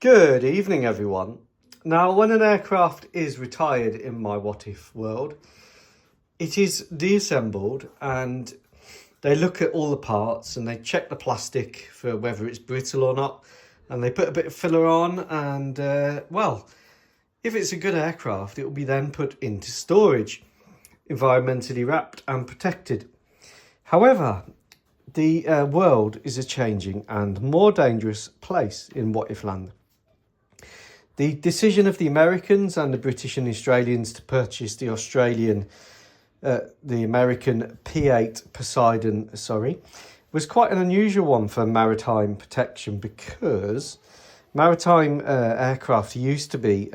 Good evening, everyone. Now, when an aircraft is retired in my what if world, it is deassembled and they look at all the parts and they check the plastic for whether it's brittle or not, and they put a bit of filler on and, well, if it's a good aircraft, it will be then put into storage, environmentally wrapped and protected. However, the world is a changing and more dangerous place in what if land. The decision of the Americans and the British and Australians to purchase the American P8 Poseidon, was quite an unusual one for maritime protection, because maritime aircraft used to be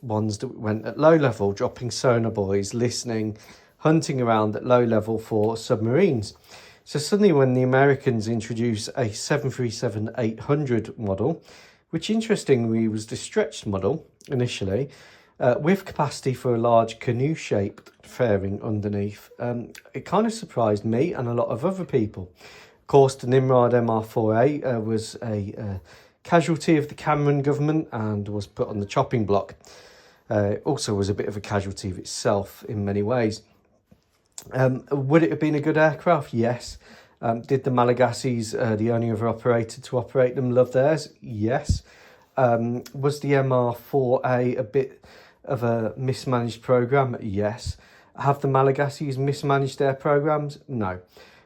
ones that went at low level, dropping sonar buoys, listening, hunting around at low level for submarines. So suddenly when the Americans introduced a 737-800 model, which interestingly was the stretched model initially, with capacity for a large canoe-shaped fairing underneath, it kind of surprised me and a lot of other people. Of course, the Nimrod MR4A was a casualty of the Cameron government and was put on the chopping block. It also was a bit of a casualty of itself in many ways. Would it have been a good aircraft? Yes. Did the Malagasys, the only other operator to operate them, love theirs? Yes. Was the MR4A a bit of a mismanaged program? Yes. Have the Malagasys mismanaged their programs? No.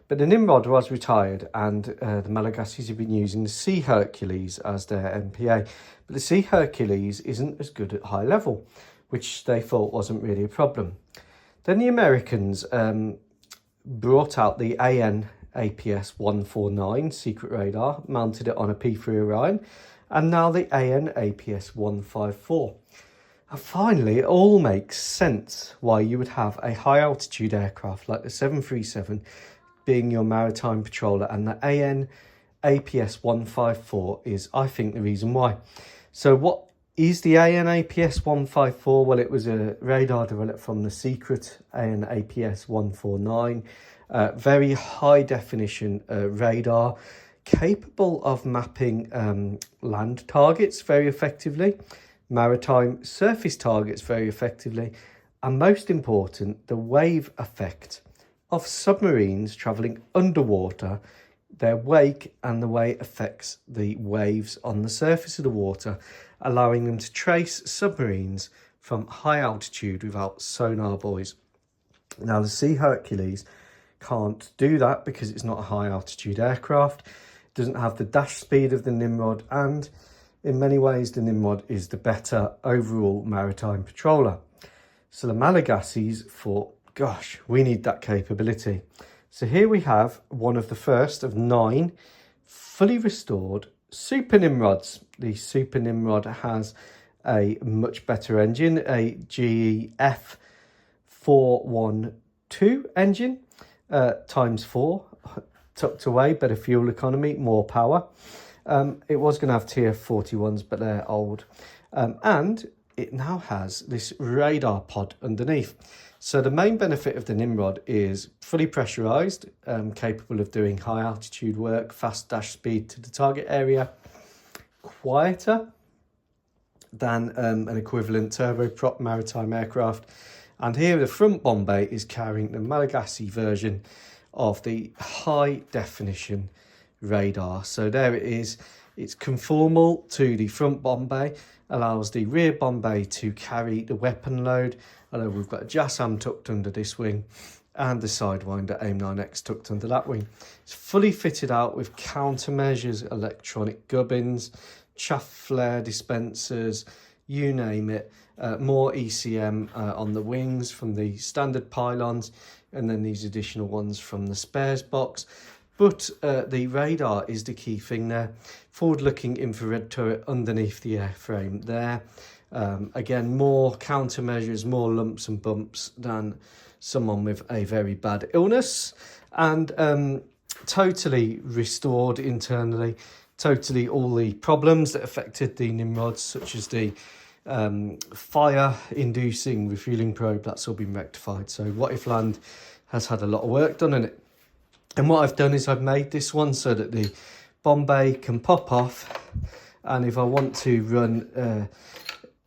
But the Nimrod was retired, and the Malagasys have been using the Sea Hercules as their MPA. But the Sea Hercules isn't as good at high level, which they thought wasn't really a problem. Then the Americans brought out the AN/APS-149 secret radar, mounted it on a P3 Orion, and now the AN/APS-154. And finally, it all makes sense why you would have a high altitude aircraft like the 737 being your maritime patroller, and the AN/APS-154 is, I think, the reason why. So what is the AN/APS-154? Well, it was a radar developed from the secret AN/APS-149. Very high definition radar, capable of mapping land targets very effectively, maritime surface targets very effectively, and most important, the wave effect of submarines travelling underwater, their wake and the way it affects the waves on the surface of the water, allowing them to trace submarines from high altitude without sonar buoys. Now, the Sea Hercules can't do that because it's not a high altitude aircraft. It doesn't have the dash speed of the Nimrod, and in many ways the Nimrod is the better overall maritime patroller. So the Malagasys thought, gosh, we need that capability. So here we have one of the first of 9 fully restored Supa Nimrods. The Supa Nimrod has a much better engine, a GE F412 engine, ×4, tucked away, better fuel economy, more power. It was going to have TF41s, but they're old. And it now has this radar pod underneath. So the main benefit of the Nimrod is fully pressurised, capable of doing high altitude work, fast dash speed to the target area, quieter than an equivalent turboprop maritime aircraft. And here the front bomb bay is carrying the Malagasy version of the high definition radar. So there it is. It's conformal to the front bomb bay, allows the rear bomb bay to carry the weapon load, although we've got a JASSM tucked under this wing and the Sidewinder AIM-9X tucked under that wing. It's fully fitted out with countermeasures, electronic gubbins, chaff flare dispensers, you name it. More ECM on the wings from the standard pylons, and then these additional ones from the spares box. But the radar is the key thing there. Forward-looking infrared turret underneath the airframe there. Again, more countermeasures, more lumps and bumps than someone with a very bad illness. And totally restored internally. Totally all the problems that affected the Nimrods, such as the fire-inducing refueling probe, that's all been rectified. So What If Land has had a lot of work done in it. And what I've done is I've made this one so that the bomb bay can pop off And if I want to run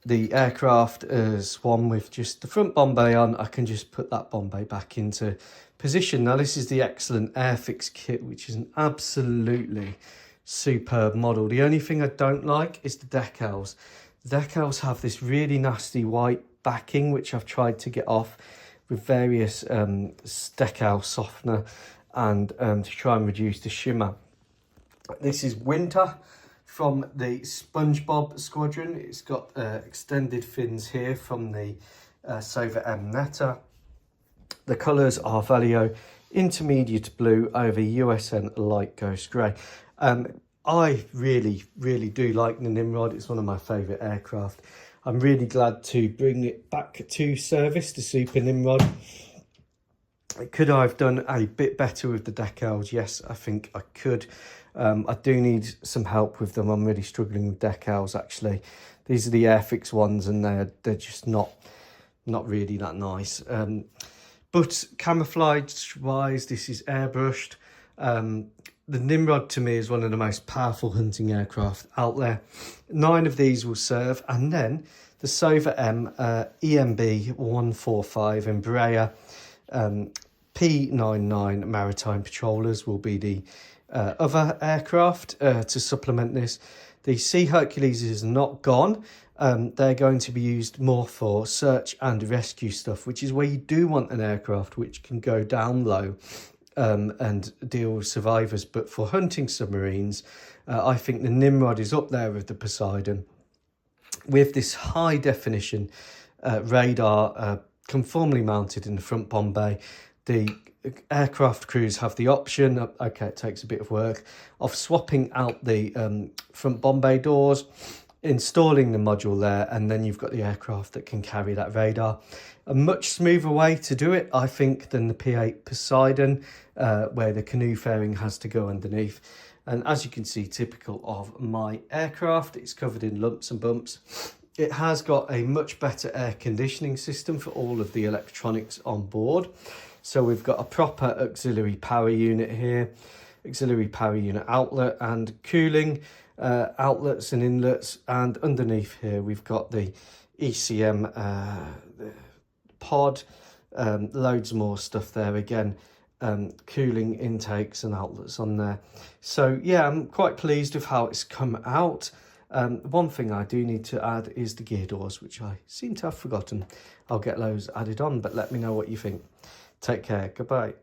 the aircraft as one with just the front Bombay on, I can just put that Bombay back into position. Now this is the excellent Airfix kit, which is an absolutely superb model. The only thing I don't like is the decals. The decals have this really nasty white backing, which I've tried to get off with various decal softener and to try and reduce the shimmer. This is Winter from the SpongeBob Squadron. It's got extended fins here from the Supa M Netta. The colours are Valio Intermediate Blue over USN Light Ghost Grey. I really do like the Nimrod. It's one of my favourite aircraft. I'm really glad to bring it back to service, the Supa Nimrod. Could I have done a bit better with the decals? Yes, I think I could. I do need some help with them. I'm really struggling with decals, actually. These are the Airfix ones, and they're just not really that nice. But camouflage-wise, this is airbrushed. The Nimrod, to me, is one of the most powerful hunting aircraft out there. 9 of these will serve, and then the Supa M EMB 145 Embraer P99 maritime patrollers will be the other aircraft to supplement this. The Sea Hercules is not gone. They're going to be used more for search and rescue stuff, which is where you do want an aircraft which can go down low and deal with survivors. But for hunting submarines, I think the Nimrod is up there with the Poseidon. With this high definition radar conformally mounted in the front Bombay, the aircraft crews have the option, okay, it takes a bit of work, of swapping out the front Bombay doors, installing the module there, and then you've got the aircraft that can carry that radar. A much smoother way to do it, I think, than the P8 Poseidon, where the canoe fairing has to go underneath. And as you can see, typical of my aircraft, it's covered in lumps and bumps. It has got a much better air conditioning system for all of the electronics on board. So we've got a proper auxiliary power unit here, auxiliary power unit outlet and cooling outlets and inlets. And underneath here, we've got the ECM pod, loads more stuff there again. Cooling intakes and outlets on there. So yeah, I'm quite pleased with how it's come out. One thing I do need to add is the gear doors, which I seem to have forgotten. I'll get those added on, but let me know what you think. Take care. Goodbye.